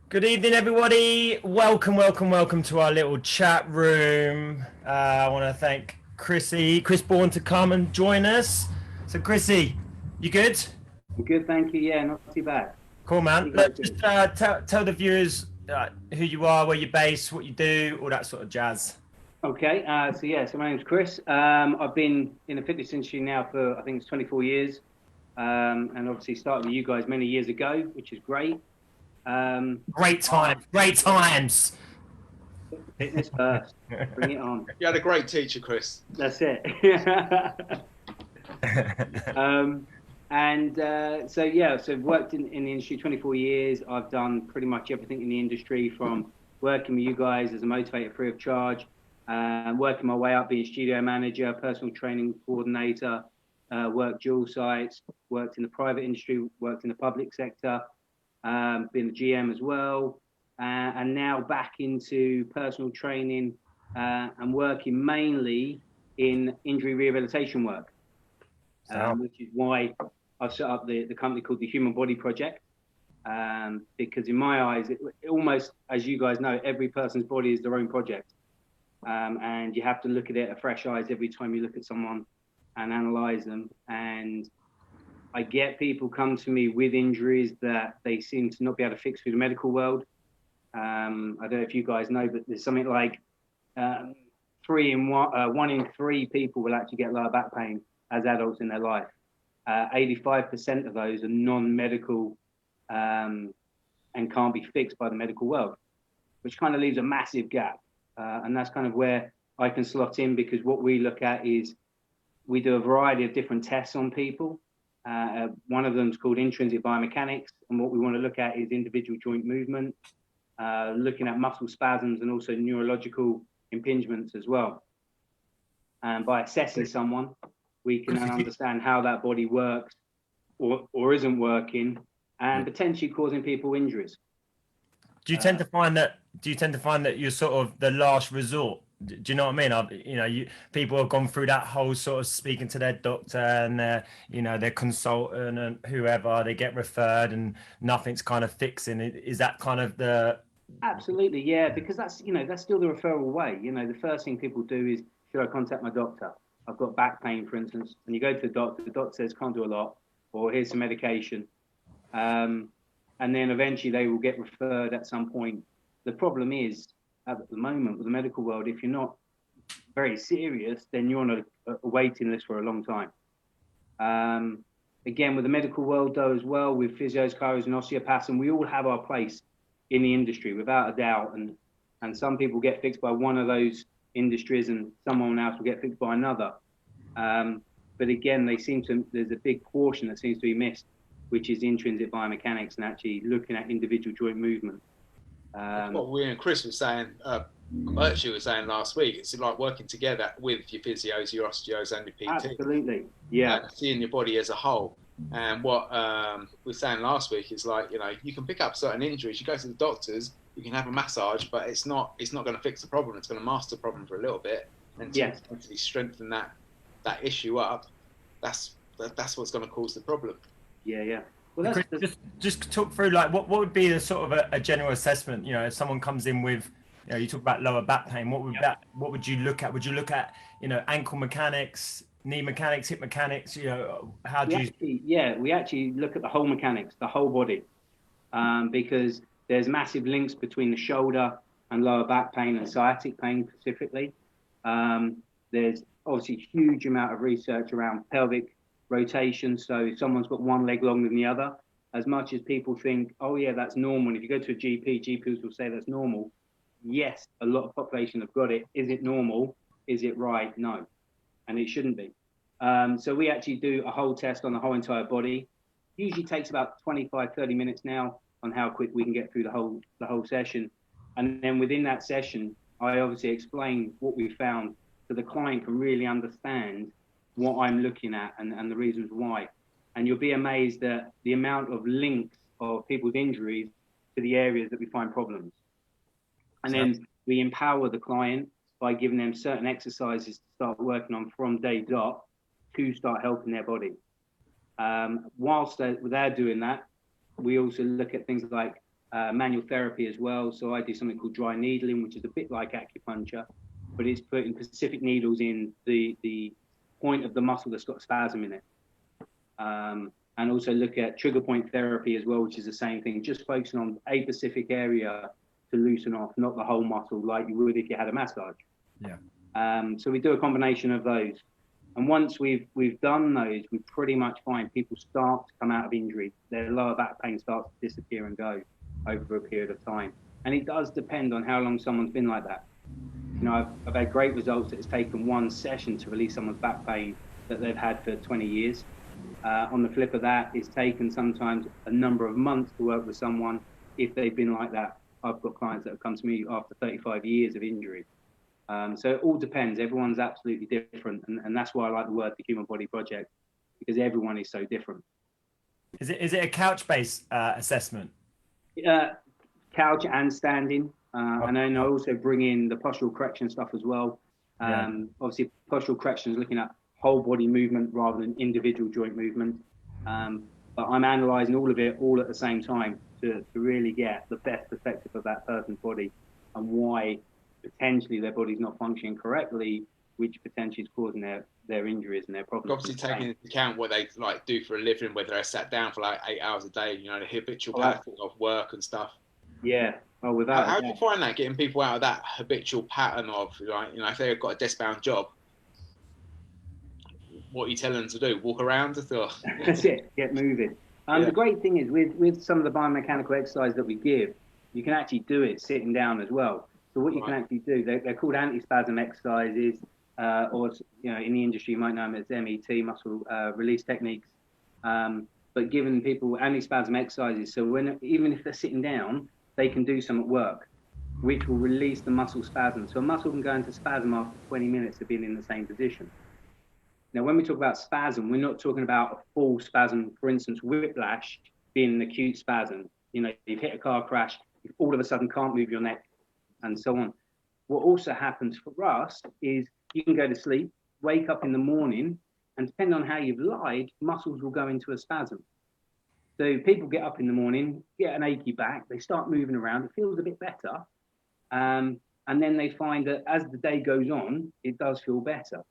Good evening, everybody. Welcome to our little chat room. I want to thank Chris Bourne, to come and join us. So, Chrissy, you good? I'm good, thank you. Yeah, not too bad. Cool, How man. you guys Look, just doing? tell the viewers who you are, where you're based, what you do, all that sort of jazz. Okay, so my name's Chris. I've been in the fitness industry now for I think it's 24 years, and obviously started with you guys many years ago, which is great. Um, Great I, times, great times. Fitness first, bring it on. You had a great teacher, Chris. That's it. Um, so I've worked in the industry 24 years. I've done pretty much everything in the industry from working with you guys as a motivator free of charge, working my way up, being studio manager, personal training coordinator, worked dual sites, worked in the private industry, worked in the public sector, been a GM as well, and now back into personal training and working mainly in injury rehabilitation work, So, which is why I've set up the company called the Human Body Project. Because in my eyes, it almost, as you guys know, every person's body is their own project. And you have to look at it at fresh eyes every time you look at someone and analyze them. And I get people come to me with injuries that they seem to not be able to fix through the medical world. I don't know if you guys know, but there's something like um, one in three people will actually get lower back pain as adults in their life. 85% of those are non-medical um, and can't be fixed by the medical world, which kind of leaves a massive gap. And that's kind of where I can slot in, because what we look at is we do a variety of different tests on people. One of them is called intrinsic biomechanics. And what we want to look at is individual joint movement, looking at muscle spasms and also neurological impingements as well. And by assessing someone, we can then understand how that body works or isn't working, and potentially causing people injuries. do you tend to find that? Do you tend to find that you're sort of the last resort? Do you know what I mean? People have gone through that whole sort of speaking to their doctor and their consultant and whoever. They get referred and nothing's kind of fixing. Is that kind of the? Absolutely, yeah, because that's still the referral way. The first thing people do is, should I contact my doctor? I've got back pain, for instance, and you go to the doctor says can't do a lot, or here's some medication, um, and then eventually they will get referred at some point. The problem is at the moment with the medical world, if you're not very serious, then you're on a waiting list for a long time. Um, Again, with the medical world though as well, with physios, chiros, and osteopaths, and we all have our place in the industry without a doubt. And some people get fixed by one of those industries, and someone else will get fixed by another. But again, there's a big portion that seems to be missed, which is intrinsic biomechanics and actually looking at individual joint movement. Um, What we and Chris was saying, Virtue was saying last week, it's like working together with your physios, your osteos, and your PT, Absolutely, yeah, and seeing your body as a whole. And what we were saying last week is like, you can pick up certain injuries. You go to the doctors, you can have a massage, but it's not going to fix the problem. It's going to mask the problem for a little bit until you yes, actually strengthen that issue up. That's what's going to cause the problem. yeah, yeah. Well, Chris, just talk through like what would be the sort of a general assessment. If someone comes in with, you talk about lower back pain. What would you look at? Would you look at ankle mechanics, knee mechanics, hip mechanics? How do you? we actually look at the whole mechanics, the whole body, because there's massive links between the shoulder and lower back pain and sciatic pain specifically. There's obviously a huge amount of research around pelvic rotation. So if someone's got one leg longer than the other, as much as people think, oh yeah, that's normal. And if you go to a GP, GPs will say that's normal. Yes, a lot of population have got it. Is it normal? Is it right? No, and it shouldn't be. So we actually do a whole test on the whole entire body. Usually takes about 25, 30 minutes now on how quick we can get through the whole session. And then within that session, I obviously explain what we found so the client can really understand what I'm looking at and the reasons why. And you'll be amazed at the amount of links of people's injuries to the areas that we find problems. And then we empower the client by giving them certain exercises to start working on from day dot to start helping their body. Whilst they're doing that, we also look at things like manual therapy as well. So I do something called dry needling, which is a bit like acupuncture, but it's putting specific needles in the point of the muscle that's got a spasm in it. And also look at trigger point therapy as well, which is the same thing, just focusing on a specific area to loosen off, not the whole muscle like you would if you had a massage. Yeah. So we do a combination of those. And once we've done those, we pretty much find people start to come out of injury. Their lower back pain starts to disappear and go over a period of time. And it does depend on how long someone's been like that. You know, I've had great results that it's taken one session to release someone's back pain that they've had for 20 years. On the flip of that, it's taken sometimes a number of months to work with someone if they've been like that. I've got clients that have come to me after 35 years of injury. So it all depends. Everyone's absolutely different. And that's why I like the word the Human Body Project, because everyone is so different. Is it a couch-based assessment? Couch and standing. And then I also bring in the postural correction stuff as well. Obviously, postural correction is looking at whole body movement rather than individual joint movement. But I'm analysing all of it all at the same time to really get the best perspective of that person's body and why potentially their body's not functioning correctly, which potentially is causing their injuries and their problems. Obviously taking into account what they like do for a living, whether they're sat down for like 8 hours a day, you know, the habitual pattern of work and stuff. Yeah. Oh, without how do you find that, getting people out of that habitual pattern of, like, you know, if they've got a desk-bound job, what are you telling them to do? Walk around? That's it. Get moving. The great thing is with some of the biomechanical exercise that we give, you can actually do it sitting down as well. So what you can actually do, they're called anti-spasm exercises, or, you know, in the industry you might know them as MET, muscle release techniques. But giving people anti-spasm exercises, so even if they're sitting down, they can do some at work, which will release the muscle spasm. So a muscle can go into spasm after 20 minutes of being in the same position. Now, when we talk about spasm, we're not talking about a full spasm. For instance, whiplash being an acute spasm. You know, you've hit a car crash, you all of a sudden can't move your neck, and so on. What also happens for us is you can go to sleep, wake up in the morning, and depending on how you've lied, muscles will go into a spasm. So people get up in the morning, get an achy back, they start moving around, it feels a bit better. And then they find that as the day goes on, it does feel better.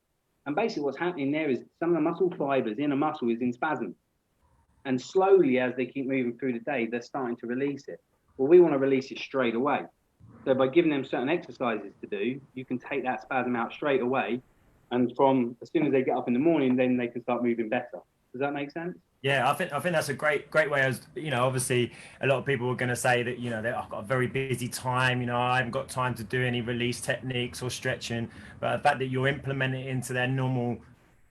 And basically what's happening there is some of the muscle fibers in a muscle is in spasm. And slowly, as they keep moving through the day, they're starting to release it. Well, we want to release it straight away. So by giving them certain exercises to do, you can take that spasm out straight away. And from as soon as they get up in the morning, then they can start moving better. Does that make sense? Yeah, I think that's a great way. As you know, obviously a lot of people are going to say that, you know, I've got a very busy time, you know, I haven't got time to do any release techniques or stretching. But the fact that you're implementing it into their normal,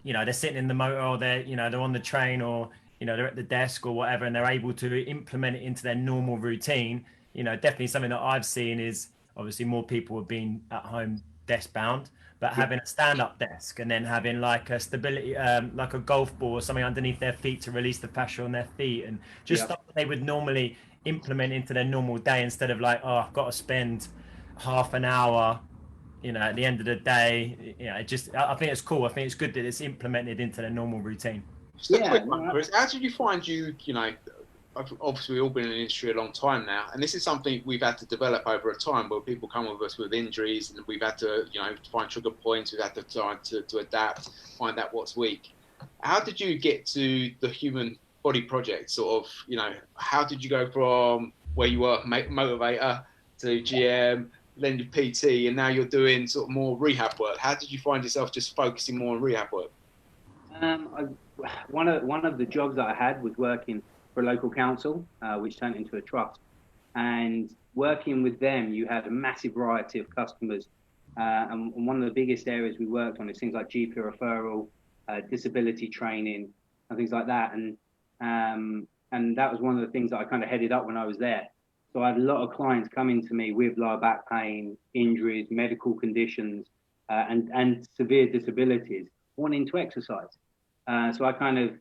you know, they're sitting in the motor, or they're on the train, or, you know, they're at the desk or whatever, and they're able to implement it into their normal routine. You know, definitely something that I've seen is obviously more people have been at home desk bound, but having a stand-up desk and then having like a stability, like a golf ball or something underneath their feet to release the pressure on their feet, and just stuff that they would normally implement into their normal day, instead of like, oh, I've got to spend half an hour, you know, at the end of the day. You know, I think it's cool. I think it's good that it's implemented into their normal routine. Just a quick one, Chris. How did you find you know, obviously we've all been in the industry a long time now, and this is something we've had to develop over a time, where people come with us with injuries, and we've had to, you know, find trigger points, we've had to try to adapt, find out what's weak. How did you get to the Human Body Project? Sort of, you know, how did you go from where you were motivator to GM, then your PT, and now you're doing sort of more rehab work? How did you find yourself just focusing more on rehab work? One of the jobs that I had was working for a local council, which turned into a trust. And working with them, you had a massive variety of customers. And one of the biggest areas we worked on is things like GP referral, disability training, and things like that. And that was one of the things that I kind of headed up when I was there. So I had a lot of clients coming to me with lower back pain, injuries, medical conditions, and severe disabilities, wanting to exercise. So I kind of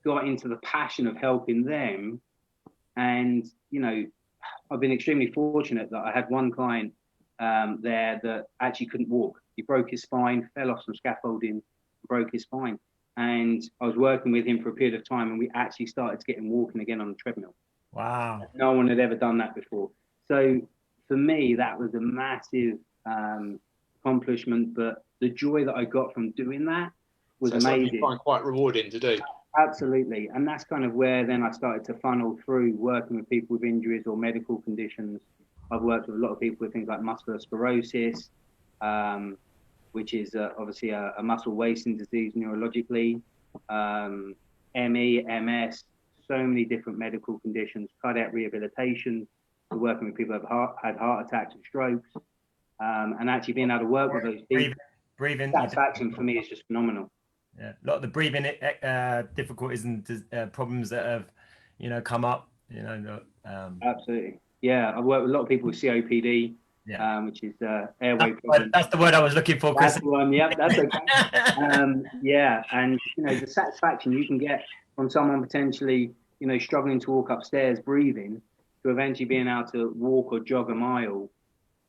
got into the passion of helping them. And, you know, I've been extremely fortunate that I had one client there that actually couldn't walk. He broke his spine, fell off some scaffolding, broke his spine. And I was working with him for a period of time, and we actually started to get him walking again on the treadmill. Wow. No one had ever done that before. So for me, that was a massive accomplishment. But the joy that I got from doing that was So something amazing. you find quite rewarding to do. Absolutely. And that's kind of where then I started to funnel through working with people with injuries or medical conditions. I've worked with a lot of people with things like muscular sclerosis, which is obviously a muscle wasting disease neurologically, ME, MS, so many different medical conditions, cardiac rehabilitation, working with people who have had heart attacks and strokes, and actually being able to work with those people. Breathing Satisfaction for me is just phenomenal. Yeah, a lot of the breathing difficulties and problems that have, come up. Absolutely. Yeah, I've worked with a lot of people with COPD, Yeah. which is airway problems. That's the word I was looking for, Chris. That's the one. Yep, that's okay. Yeah, and the satisfaction you can get from someone potentially, struggling to walk upstairs, breathing, to eventually being able to walk or jog a mile,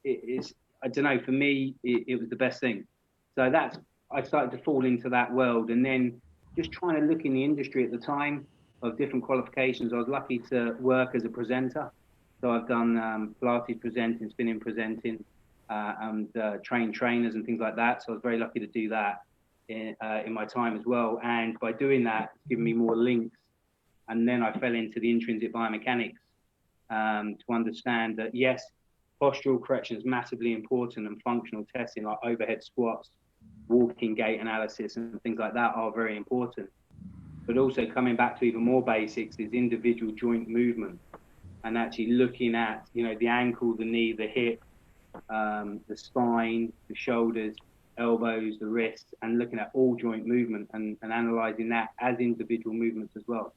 it is. I don't know. For me, it was the best thing. So I started to fall into that world, and then just trying to look in the industry at the time of different qualifications. I was lucky to work as a presenter, so I've done Pilates presenting, spinning presenting, and train trainers and things like that. So I was very lucky to do that in my time as well. And by doing that, it's given me more links. And then I fell into the intrinsic biomechanics to understand that, yes, postural correction is massively important, and functional testing like overhead squats, walking gait analysis and things like that are very important. But also coming back to even more basics is individual joint movement, and actually looking at, the ankle, the knee, the hip, the spine, the shoulders, elbows, the wrists, and looking at all joint movement and analyzing that as individual movements as well.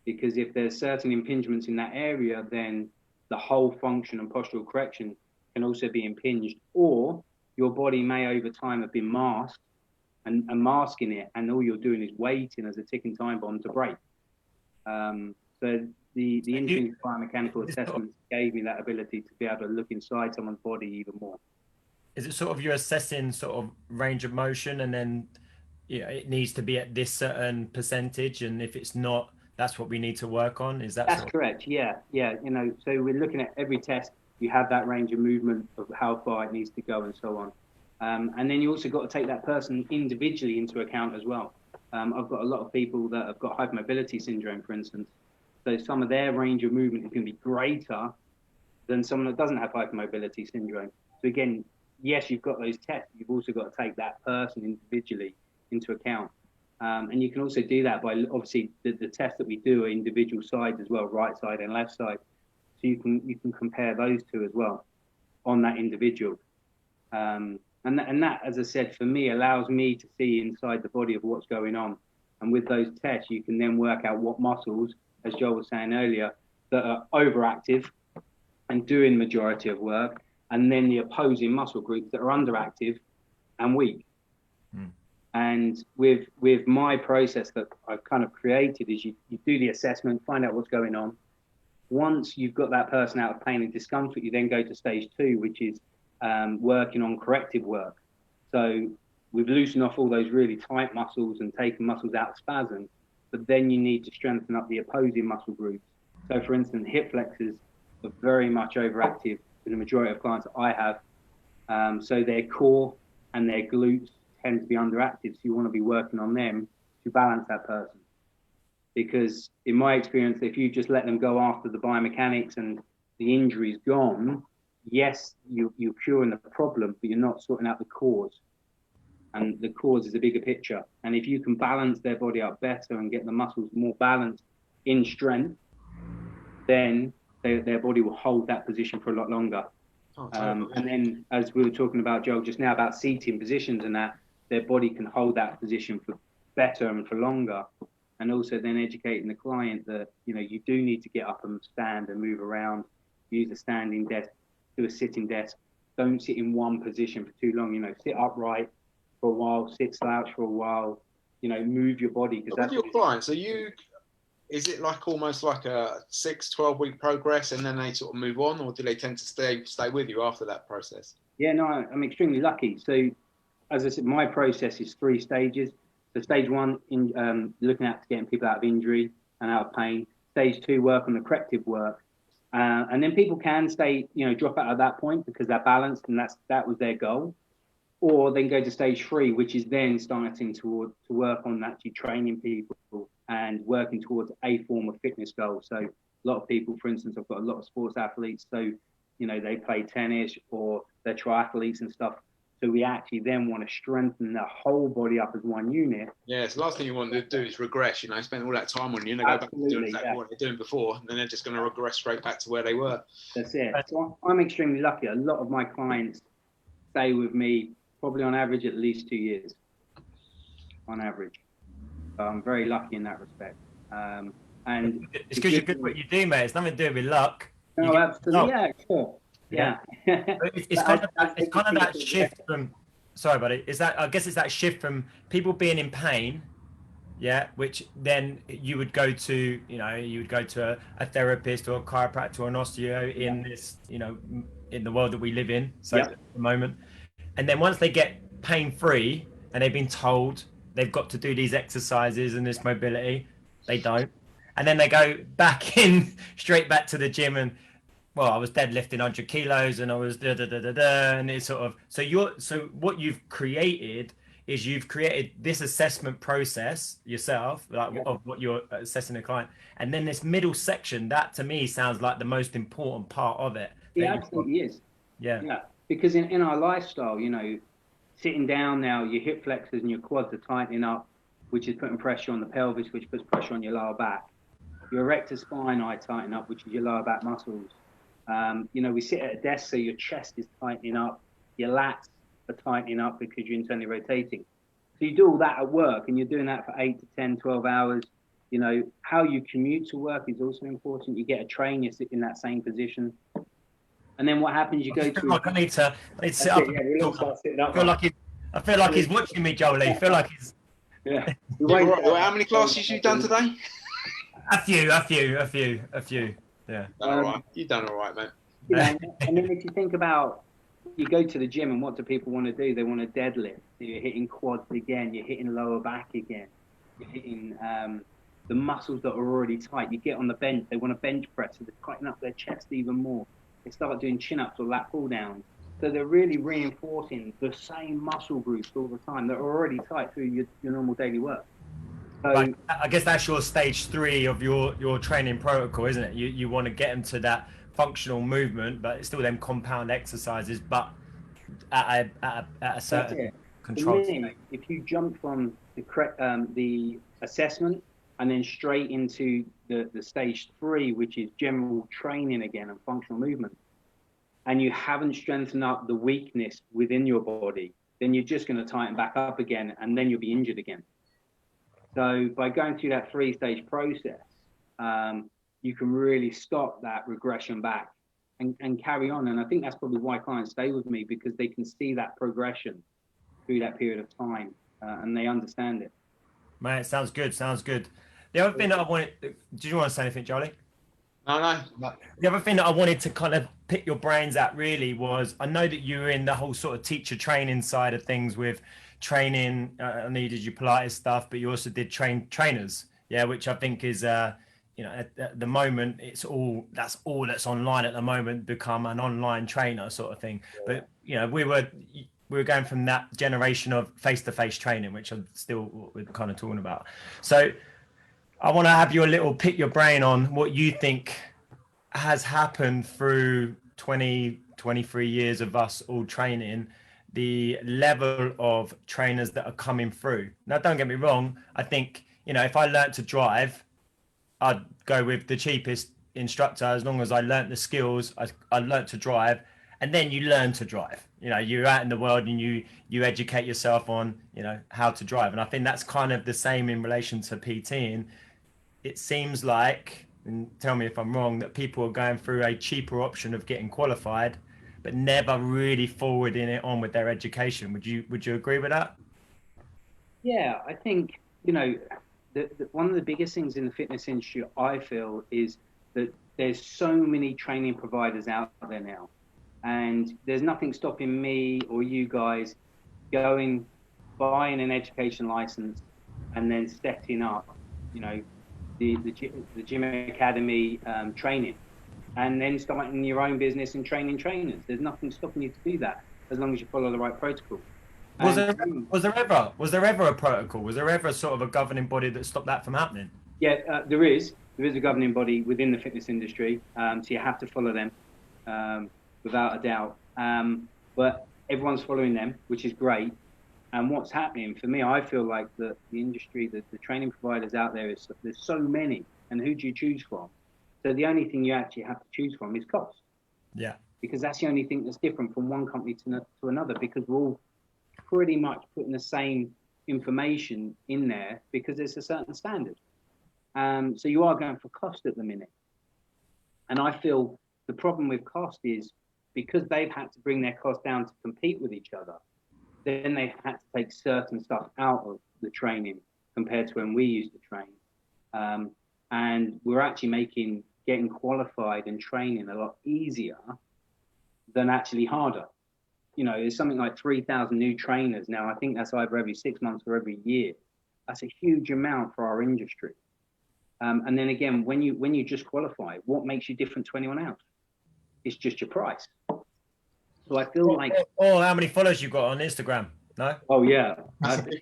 Because if there's certain impingements in that area, then the whole function and postural correction can also be impinged, or your body may over time have been masked and masking it, and all you're doing is waiting as a ticking time bomb to break. So the intrinsic biomechanical assessments gave me that ability to be able to look inside someone's body even more. Is it sort of you assessing sort of range of motion, and then it needs to be at this certain percentage, and if it's not, that's what we need to work on? Is that That's correct? Yeah. So we're looking at every test. You have that range of movement of how far it needs to go and so on. And then you also got to take that person individually into account as well. I've got a lot of people that have got hypermobility syndrome, for instance. So some of their range of movement is going to be greater than someone that doesn't have hypermobility syndrome. So again, yes, you've got those tests. You've also got to take that person individually into account. And you can also do that by, obviously, the tests that we do are individual sides as well, right side and left side. So you can compare those two as well on that individual. And that, as I said, for me, allows me to see inside the body of what's going on. And with those tests, you can then work out what muscles, as Joel was saying earlier, that are overactive and doing majority of work, and then the opposing muscle groups that are underactive and weak. And with my process that I've kind of created is you do the assessment, find out what's going on. Once you've got that person out of pain and discomfort, you then go to stage 2, which is working on corrective work. So we've loosened off all those really tight muscles and taken muscles out of spasm, but then you need to strengthen up the opposing muscle groups. So for instance, hip flexors are very much overactive in the majority of clients that I have. So their core and their glutes tend to be underactive. So you want to be working on them to balance that person. Because in my experience, if you just let them go after the biomechanics and the injury's gone, yes, you're curing the problem, but you're not sorting out the cause. And the cause is a bigger picture. And if you can balance their body up better and get the muscles more balanced in strength, then their body will hold that position for a lot longer. And then, as we were talking about, Joel, just now about seating positions and that, their body can hold that position for better and for longer. And also then educating the client that, you do need to get up and stand and move around, use a standing desk, do a sitting desk. Don't sit in one position for too long, sit upright for a while, sit slouch for a while, move your body. Because with your clients, is it like almost like a 6-12 week progress and then they sort of move on, or do they tend to stay with you after that process? Yeah, no, I'm extremely lucky. So as I said, my process is 3 stages. So stage 1, looking at getting people out of injury and out of pain. stage 2 work on the corrective work. And then people can stay, drop out at that point because they're balanced and that was their goal. Or then go to stage 3, which is then starting to work on actually training people and working towards a form of fitness goal. So a lot of people, for instance, I've got a lot of sports athletes. So, they play tennis or they're triathletes and stuff. So we actually then want to strengthen the whole body up as one unit. Yeah, so the last thing you want to do is regress, spend all that time on you and they go back to doing exactly what they're doing before, and then they're just going to regress straight back to where they were. That's it. So I'm extremely lucky. A lot of my clients stay with me probably on average at least 2 years, on average. So I'm very lucky in that respect. And it's because you're good at what you do, mate. It's nothing to do with luck. No, absolutely. Yeah, sure. Yeah. It's kind of that shift from. Sorry, buddy. I guess it's that shift from people being in pain, yeah, which then you would go to, a therapist or a chiropractor or an osteo in this, in the world that we live in. So at the moment, and then once they get pain free and they've been told they've got to do these exercises and this mobility, they don't. And then they go back straight back to the gym and, well, I was deadlifting 100 kilos and I was and it's sort of, so what you've created is you've created this assessment process yourself, of what you're assessing a client. And then this middle section, that to me sounds like the most important part of it. It absolutely is. Yeah. Because in our lifestyle, sitting down now, your hip flexors and your quads are tightening up, which is putting pressure on the pelvis, which puts pressure on your lower back. Your erector spinae tighten up, which is your lower back muscles. We sit at a desk, so your chest is tightening up, your lats are tightening up because you're internally rotating. So you do all that at work, and you're doing that for 8 to 10, 12 hours. How you commute to work is also important. You get a train, you sit in that same position. And then what happens, you go to... I need to sit up. I feel like he's watching me, Jolie. I feel like he's... Yeah. How many classes you done today? A few. Yeah. All right. You've done all right, mate. And then if you think about, you go to the gym and what do people want to do? They want to deadlift. You're hitting quads again. You're hitting lower back again. You're hitting the muscles that are already tight. You get on the bench. They want to bench press, so they tighten up their chest even more. They start doing chin-ups or lat pull-downs. So they're really reinforcing the same muscle groups all the time that are already tight through your normal daily work. So, but I guess that's your stage 3 of your training protocol, isn't it? You want to get them to that functional movement, but it's still them compound exercises, but at a certain control state. If you jump from the assessment and then straight into the stage 3, which is general training again and functional movement, and you haven't strengthened up the weakness within your body, then you're just going to tighten back up again, and then you'll be injured again. So by going through that 3-stage process, you can really stop that regression back and carry on. And I think that's probably why clients stay with me, because they can see that progression through that period of time, and they understand it. Mate, sounds good. The other thing that I wanted, did you want to say anything, Charlie? No. The other thing that I wanted to kind of pick your brains at really was, I know that you were in the whole sort of teacher training side of things with training. I know you did your Pilates stuff, but you also did trainers, which I think is at the moment that's all that's online at the moment, become an online trainer sort of thing. But we were going from that generation of face-to-face training, which I'm still what we're kind of talking about. So I want to have you pick your brain on what you think has happened through 23 years of us all training, the level of trainers that are coming through. Now, don't get me wrong. I think, if I learnt to drive, I'd go with the cheapest instructor as long as I learnt the skills. I learnt to drive, and then you learn to drive. You're out in the world and you educate yourself on, how to drive. And I think that's kind of the same in relation to PTing. It seems like, and tell me if I'm wrong, that people are going through a cheaper option of getting qualified, but never really forwarding it on with their education. Would you agree with that? Yeah, I think, one of the biggest things in the fitness industry, I feel, is that there's so many training providers out there now. And there's nothing stopping me or you guys buying an education license and then setting up, the gym academy training, and then starting your own business and training trainers. There's nothing stopping you to do that as long as you follow the right protocol. Was there ever a protocol? Was there ever sort of a governing body that stopped that from happening? Yeah, there is a governing body within the fitness industry, so you have to follow them without a doubt. But everyone's following them, which is great. And what's happening for me, I feel like the industry, the training providers out there, there's so many, and who do you choose from? So the only thing you actually have to choose from is cost. Yeah. Because that's the only thing that's different from one company to another, because we're all pretty much putting the same information in there because there's a certain standard. So you are going for cost at the minute. And I feel the problem with cost is because they've had to bring their cost down to compete with each other, then they've had to take certain stuff out of the training compared to when we used to train. And we're actually getting qualified and training a lot easier than actually harder. You know, there's something like 3,000 new trainers now. I think that's either every 6 months or every year. That's a huge amount for our industry. And then again, when you just qualify, what makes you different to anyone else? It's just your price. So I feel like... how many followers you got on Instagram? No? Oh, yeah.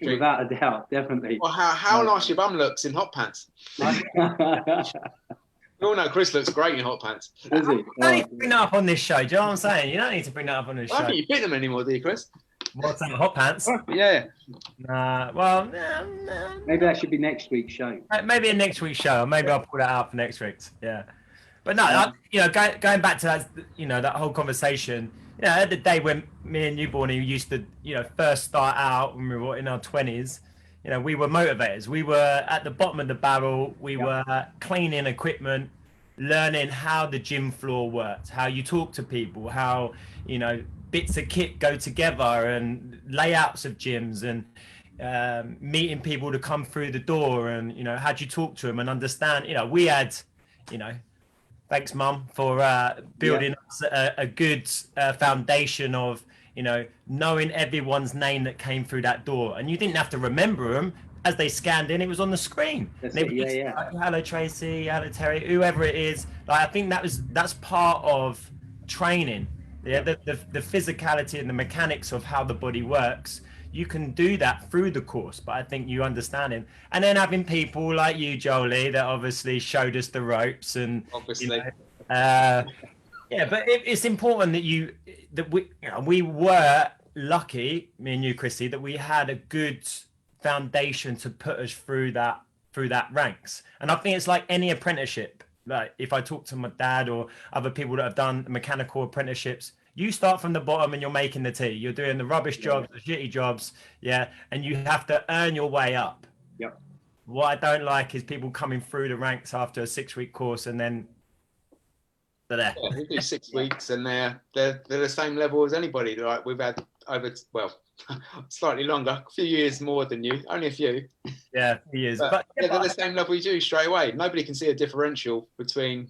Without a doubt, definitely. Well, how nice your bum looks in hot pants. We all know Chris looks great in hot pants. Does he? You don't need to bring that up on this show. Do you know what I'm saying? You don't need to bring that up on this I show. don't think you fit them anymore, do you, Chris? What's that, hot pants? Yeah. Well, maybe that should be next week's show. Maybe in next week's show. Maybe I'll pull that out for next week's. Yeah. But no, going back to that, that whole conversation, at the day when me and you, Bourne, used to, first start out when we were in our 20s, we were motivators. We were at the bottom of the barrel. We were cleaning equipment, learning how the gym floor worked, how you talk to people, how, bits of kit go together and layouts of gyms and meeting people to come through the door and, how do you talk to them and understand, we had, thanks, Mum, for building us a good foundation of, knowing everyone's name that came through that door. And you didn't have to remember them. As they scanned in, it was on the screen. Like, hello, Tracy. Hello, Terry. Whoever it is. Like, I think that's part of training. Yeah, the physicality and the mechanics of how the body works. You can do that through the course, but I think you understand it. And then having people like you, Jolie, that obviously showed us the ropes and obviously. Yeah, but it's important that we were lucky, me and you, Chrissy, that we had a good foundation to put us through that ranks. And I think it's like any apprenticeship. Like if I talk to my dad or other people that have done mechanical apprenticeships, you start from the bottom and you're making the tea. You're doing the rubbish jobs, the shitty jobs, and you have to earn your way up. Yep. What I don't like is people coming through the ranks after a 6-week course and then they're there. Yeah, we do 6 weeks and they're the same level as anybody. Like we've had over, slightly longer, a few years more than you, only a few. Yeah, a few years. But they're the same level you do straight away. Nobody can see a differential between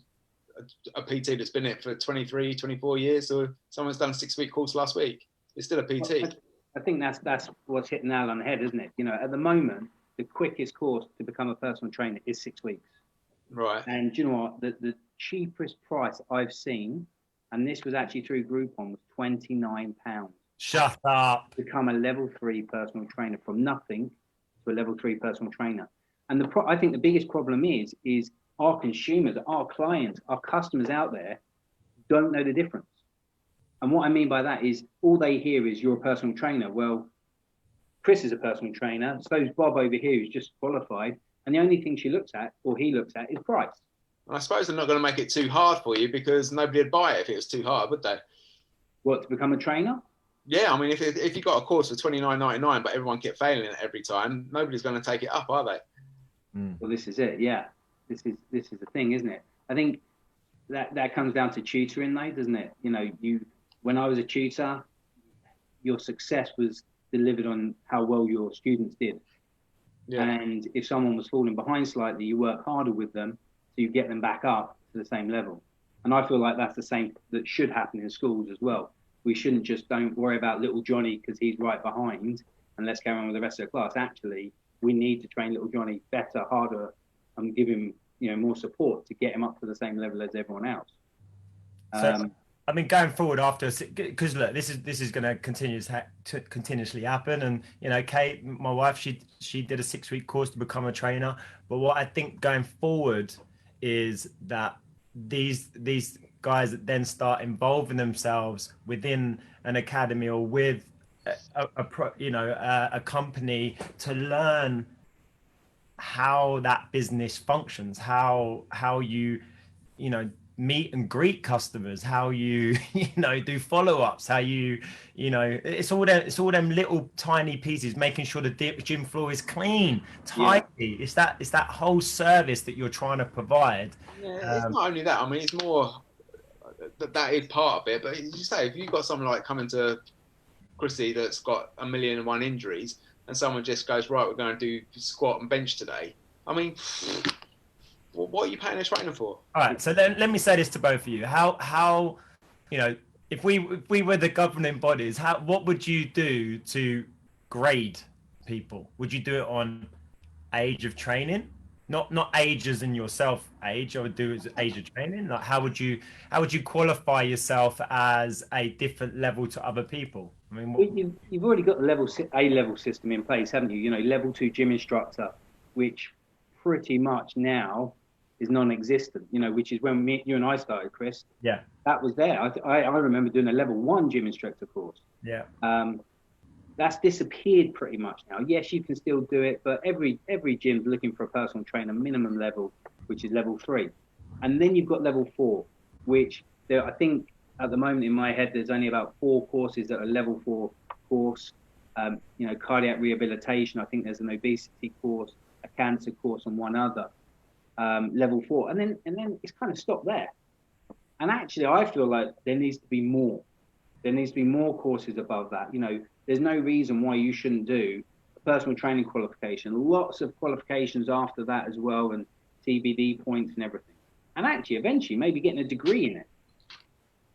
a PT that's been in it for 23, 24 years or someone's done a 6-week course last week. It's still a PT. I think that's what's hit the nail on the head, isn't it? At the moment, the quickest course to become a personal trainer is 6 weeks. Right. And do you know what? The cheapest price I've seen, and this was actually through Groupon, was £29. Shut up. Become a level 3 personal trainer from nothing to a level 3 personal trainer. And I think the biggest problem is our consumers, our clients, our customers out there don't know the difference. And what I mean by that is all they hear is you're a personal trainer. Well, Chris is a personal trainer. So is Bob over here who's just qualified. And the only thing he looks at is price. And I suppose they're not going to make it too hard for you because nobody would buy it if it was too hard, would they? What, to become a trainer? Yeah, I mean, if you got a course for $29.99, but everyone kept failing it every time, nobody's going to take it up, are they? Well, this is it. Yeah, this is the thing, isn't it? I think that comes down to tutoring, though, doesn't it? When I was a tutor, your success was delivered on how well your students did. Yeah. And if someone was falling behind slightly, you work harder with them so you get them back up to the same level. And I feel like that's the same that should happen in schools as well. We shouldn't just don't worry about little Johnny because he's right behind and let's go on with the rest of the class. Actually, we need to train little Johnny better, harder, I'm giving more support to get him up to the same level as everyone else. So, I mean, going forward after, because look, this is going to continuously happen. And Kate, my wife, she did a 6-week course to become a trainer. But what I think going forward is that these guys that then start involving themselves within an academy or with a company to learn how that business functions, how you meet and greet customers, how you do follow-ups, how it's all them little tiny pieces, making sure the gym floor is clean, tidy. It's that whole service that you're trying to provide. It's not only that. I mean, it's more that is part of it. But as you say, if you've got someone like coming to Chrissy that's got 1,000,001 injuries, and someone just goes, right, we're going to do squat and bench today. I mean, what are you paying a trainer for? All right, so then let me say this to both of you. How if we were the governing bodies, what would you do to grade people? Would you do it on age of training? Not age as in yourself age, I would do it as age of training. Like how would you qualify yourself as a different level to other people? I mean, you've already got the A-level system in place, haven't you? Level 2 gym instructor, which pretty much now is non-existent. Which is when you and I started, Chris. Yeah, that was there. I remember doing a level 1 gym instructor course. Yeah. That's disappeared pretty much now. Yes, you can still do it, but every gym's looking for a personal trainer minimum level, which is level 3. And then you've got level 4, which I think at the moment in my head, there's only about 4 courses that are level 4 course. Cardiac rehabilitation. I think there's an obesity course, a cancer course, and one other level 4. And then it's kind of stopped there. And actually, I feel like there needs to be more. There needs to be more courses above that. There's no reason why you shouldn't do a personal training qualification. Lots of qualifications after that as well, and TBD points and everything. And actually, eventually, maybe getting a degree in it.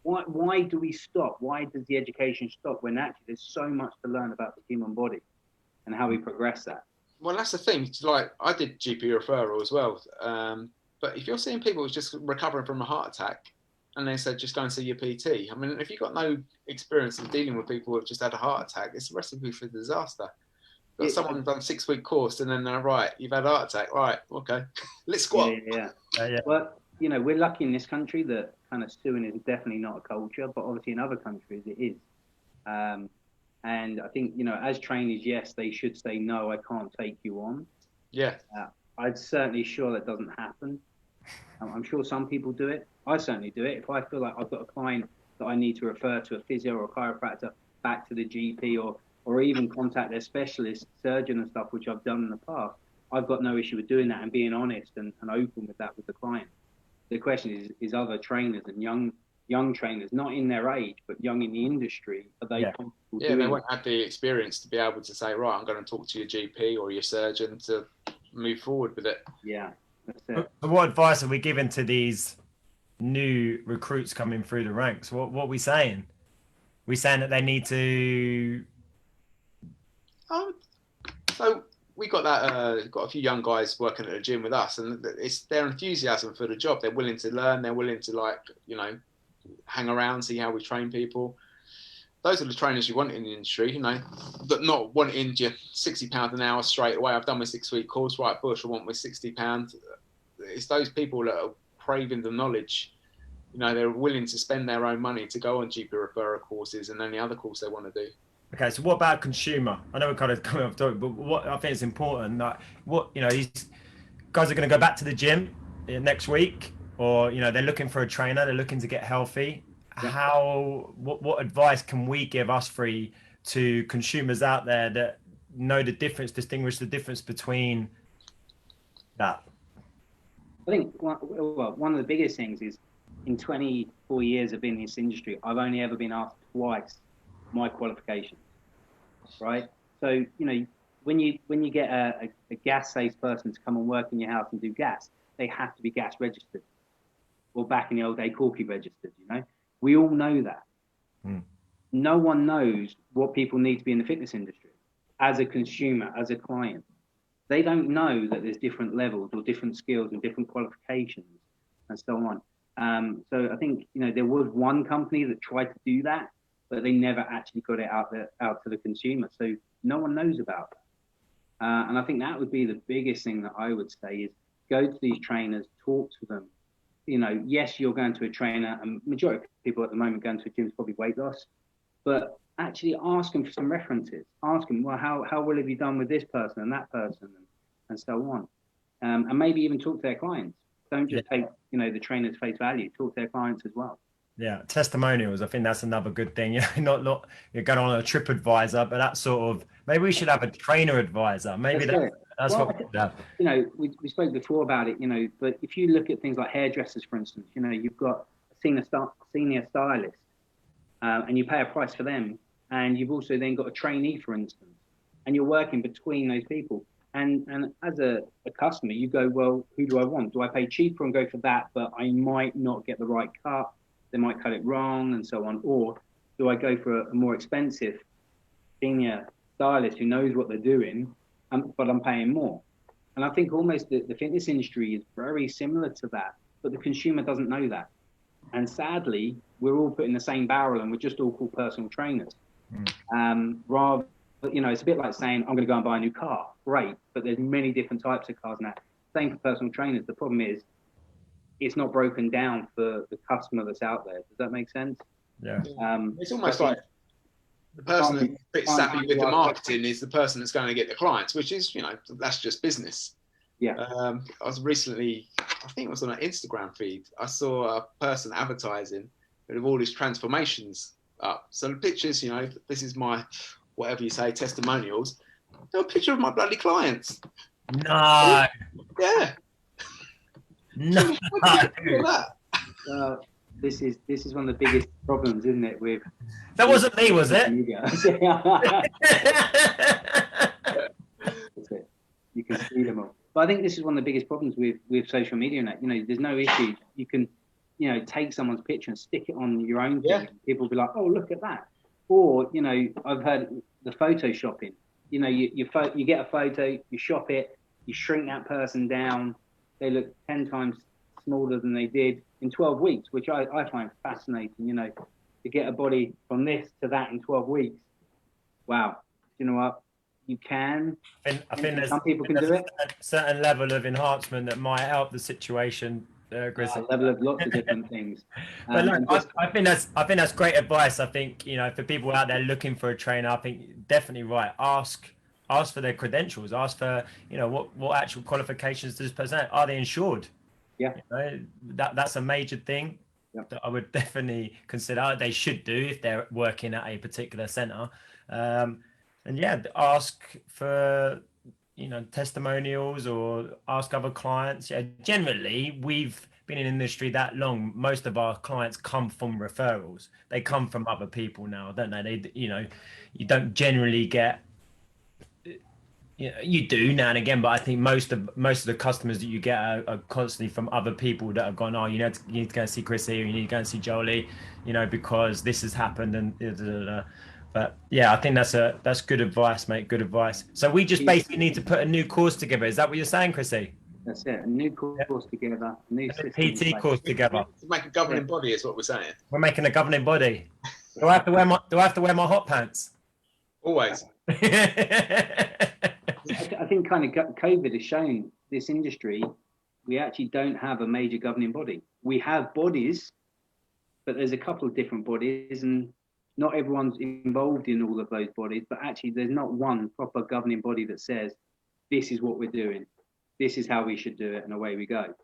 Why do we stop? Why does the education stop when actually there's so much to learn about the human body and how we progress that? Well, that's the thing. Like, I did GP referral as well. But if you're seeing people who's just recovering from a heart attack, and they said, just go and see your PT. I mean, if you've got no experience in dealing with people who've just had a heart attack, it's a recipe for disaster. Got someone done a 6-week course, and then they're right, you've had a heart attack. Right, okay, let's squat. Yeah. Well, we're lucky in this country that kind of suing is definitely not a culture, but obviously in other countries it is. And I think, as trainers, yes, they should say, no, I can't take you on. Yeah. I'm certainly sure that doesn't happen. I'm sure some people do it. I certainly do it. If I feel like I've got a client that I need to refer to a physio or a chiropractor back to the GP or even contact their specialist surgeon and stuff, which I've done in the past, I've got no issue with doing that and being honest and open with that with the client. The question is other trainers and young trainers, not in their age, but young in the industry, are they comfortable doing they won't have the experience to be able to say, right, I'm going to talk to your GP or your surgeon to move forward with it. Yeah, that's it. But what advice are we giving to these new recruits coming through the ranks? What are we saying? We saying that they need to... So we got a few young guys working at the gym with us, and it's their enthusiasm for the job. They're willing to learn. They're willing to hang around, see how we train people. Those are the trainers you want in the industry, but not wanting you £60 an hour straight away. I've done my 6-week course, right, Bush, I want my £60. It's those people that are craving the knowledge. They're willing to spend their own money to go on GP referral courses and any other course they want to do. Okay, so what about consumer? I know we're kind of coming off topic, but what I think is important, these guys are going to go back to the gym next week, or they're looking for a trainer, they're looking to get healthy. Yeah. What advice can we give us three to consumers out there that know the difference, distinguish the difference between that? I think one of the biggest things is, in 24 years of being in this industry, I've only ever been asked twice my qualifications, right? So, when you get a gas safe person to come and work in your house and do gas, they have to be gas registered, or back in the old day, Corky registered, We all know that. No one knows what people need to be in the fitness industry as a consumer, as a client. They don't know that there's different levels or different skills and different qualifications and so on. So I think, you know, there was one company that tried to do that, but they never actually got it out to the consumer. So no one knows about that. And I think that would be the biggest thing that I would say is go to these trainers, talk to them. You know, yes, you're going to a trainer, and majority of people at the moment going to a gym is probably weight loss, but actually ask them for some references. Ask them, well, how well have you done with this person and that person, and so on. And maybe even talk to their clients. Don't just take, you know, the trainer's face value. Talk to their clients as well. Yeah, testimonials. I think that's another good thing. Yeah, not you're going on a trip advisor, but that sort of, maybe we should have a trainer advisor. Maybe that's well, what we should have. You know, we spoke before about it, you know, but if you look at things like hairdressers, for instance, you know, you've got a senior stylist, and you pay a price for them, and you've also then got a trainee, for instance, and you're working between those people. And as a customer, you go, well, who do I want? Do I pay cheaper and go for that, but I might not get the right cut? They might cut it wrong and so on. Or do I go for a more expensive senior stylist who knows what they're doing, but I'm paying more? And I think almost the fitness industry is very similar to that, but the consumer doesn't know that. And sadly, we're all put in the same barrel and we're just all called personal trainers. Rather, you know, it's a bit like saying, I'm going to go and buy a new car. Great, but there's many different types of cars now. Same for personal trainers. The problem is, it's not broken down for the customer that's out there. Does that make sense? Yeah. It's almost like the person that's a bit savvy with the marketing is the person that's going to get the clients, which is, you know, that's just business. Yeah. I was recently, I think it was on an Instagram feed, I saw a person advertising with all these transformations up. So the pictures, you know, this is my, whatever you say, testimonials. They're a picture of my bloody clients. No. Yeah. No. This is one of the biggest problems, isn't it? With that wasn't me, was it? You can see them all. But I think this is one of the biggest problems with social media. And that, you know, there's no issue. You can, you know, take someone's picture and stick it on your own thing. People will be like, oh, look at that. Or, you know, I've heard the photoshopping. You know, you get a photo, you shop it, you shrink that person down. They look 10 times smaller than they did in 12 weeks, which I find fascinating. You know, to get a body from this to that in 12 weeks. Wow. You know what? You can. I think there's some people can do it. A certain level of enhancement that might help the situation. Chris. Level of lots of different things. But look, I think that's great advice. I think, you know, for people out there looking for a trainer, I think definitely right. Ask for their credentials. Ask for, you know, what actual qualifications does this person have? Are they insured? Yeah. You know, that's a major thing that I would definitely consider. They should do if they're working at a particular center. And yeah, ask for, you know, testimonials or ask other clients. Yeah, generally we've been in the industry that long. Most of our clients come from referrals. They come from other people now, don't they? They, you know, you don't generally get, you know, you do now and again, but I think most of the customers that you get are constantly from other people that have gone, oh, you need to go and see Chrissy, or you need to go and see Jolie, you know, because this has happened and But yeah, I think that's good advice, mate. Good advice. So we just basically need to put a new course together. Is that what you're saying, Chrissy? That's it. A new course together. A new PT course together. To make a governing body is what we're saying. We're making a governing body. Do I have to wear my hot pants? Always. I think kind of COVID has shown this industry, we actually don't have a major governing body. We have bodies, but there's a couple of different bodies, and not everyone's involved in all of those bodies, but actually there's not one proper governing body that says, this is what we're doing. This is how we should do it, and away we go.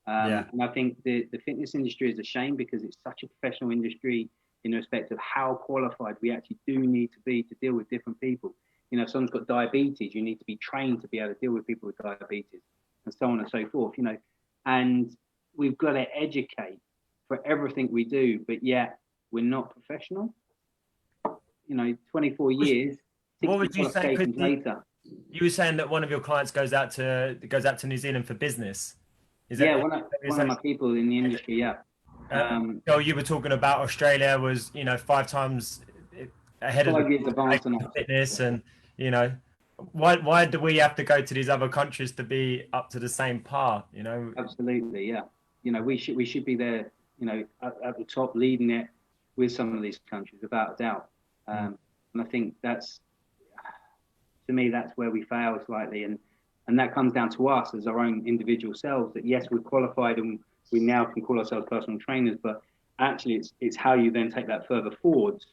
And I think the fitness industry is a shame because it's such a professional industry in respect of how qualified we actually do need to be to deal with different people. You know, if someone's got diabetes, you need to be trained to be able to deal with people with diabetes, and so on and so forth, you know. And we've got to educate for everything we do, but yet we're not professional. You know, 24 years. What would you say, Chris? Later. You were saying that one of your clients goes out to New Zealand for business. One of my people in the industry. Yeah. So you were talking about Australia was, you know, 5 times ahead of years advanced on fitness, and you know, why do we have to go to these other countries to be up to the same par? You know, Absolutely, yeah. You know, we should be there. You know, at the top, leading it with some of these countries, without a doubt. And I think that's, to me, that's where we fail slightly, and that comes down to us as our own individual selves. That yes, we're qualified and we now can call ourselves personal trainers, but actually, it's how you then take that further forwards,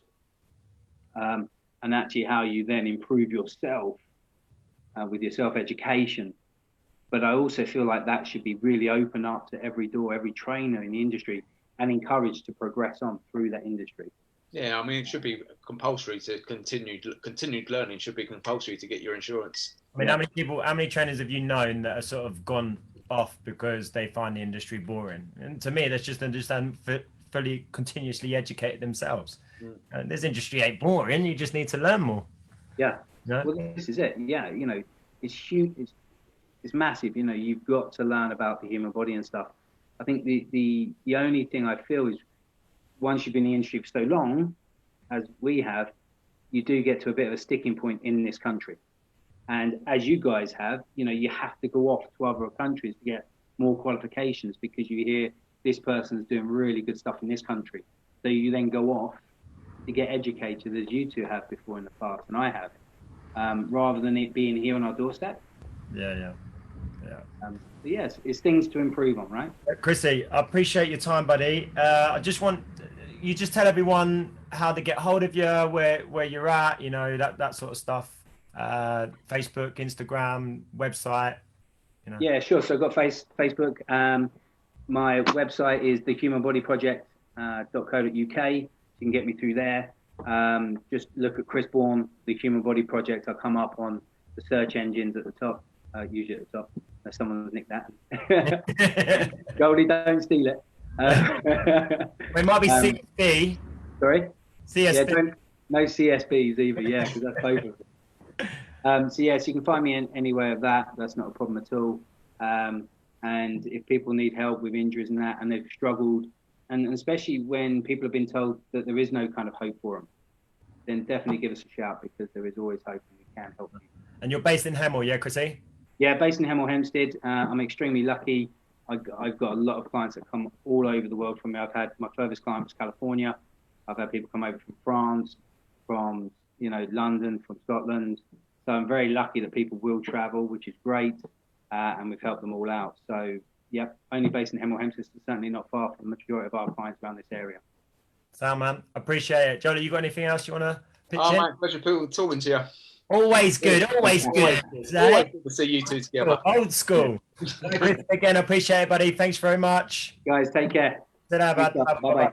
and actually how you then improve yourself with your self-education. But I also feel like that should be really open up to every door, every trainer in the industry, and encouraged to progress on through that industry. Yeah, I mean, it should be compulsory to continued learning should be compulsory to get your insurance. I mean, how many trainers have you known that are sort of gone off because they find the industry boring? And to me, that's just understand fully continuously educate themselves. And this industry ain't boring. You just need to learn more. Yeah. No? Well, this is it. Yeah. You know, it's huge. It's massive. You know, you've got to learn about the human body and stuff. I think the only thing I feel is once you've been in the industry for so long, as we have, you do get to a bit of a sticking point in this country. And as you guys have, you know, you have to go off to other countries to get more qualifications because you hear this person's doing really good stuff in this country. So you then go off to get educated, as you two have before in the past, and I have, rather than it being here on our doorstep. Yeah. But yes, it's things to improve on, right? Chrissy, I appreciate your time, buddy. I just want you just tell everyone how to get hold of you, where you're at, you know, that sort of stuff. Facebook, Instagram, website. You know. Yeah, sure. So I've got Facebook. My website is thehumanbodyproject.co.uk. You can get me through there. Just look at Chris Bourne, The Human Body Project. I'll come up on the search engines at the top, usually at the top. Someone's nicked that. Goldie, don't steal it. It might be CSB. Sorry? CSB. Yeah, no CSBs either, yeah, because that's both of them. So yes, you can find me anywhere of that. That's not a problem at all. And if people need help with injuries and that, and they've struggled, and especially when people have been told that there is no kind of hope for them, then definitely give us a shout because there is always hope and we can help you. And you're based in Hemel, yeah, Chrissy? Yeah, based in Hemel Hempstead. I'm extremely lucky. I've got a lot of clients that come all over the world from me. I've had my furthest client was California. I've had people come over from France, from London, from Scotland. So I'm very lucky that people will travel, which is great, and we've helped them all out. So yeah, only based in Hemel Hempstead, certainly not far from the majority of our clients around this area. Sound, man. Appreciate it. Johnny, you got anything else you want to pitch in? My pleasure talking to you. Always good, always good. Always good to see you two together. Old school. Again, I appreciate it, buddy. Thanks very much. Guys, take care. Bye-bye. Bye-bye.